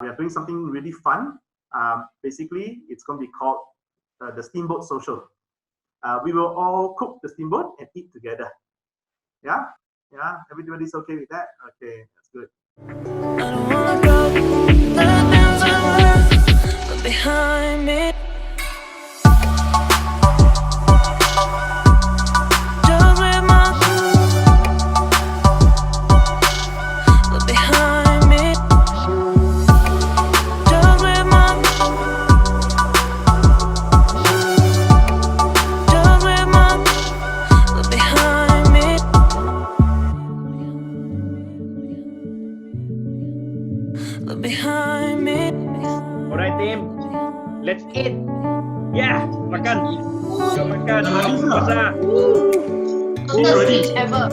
we are doing something really fun. Basically, it's going to be called the Steamboat Social. We will all cook the steamboat and eat together. Yeah? Yeah? Everybody's okay with that? Okay, that's good. I don't wanna go, let things I left behind me. Just with my look behind me. Just with my look behind me. Look behind me. Alright, team. Let's eat. Yeah, makan. Makan. Puasa. Longest speech ever.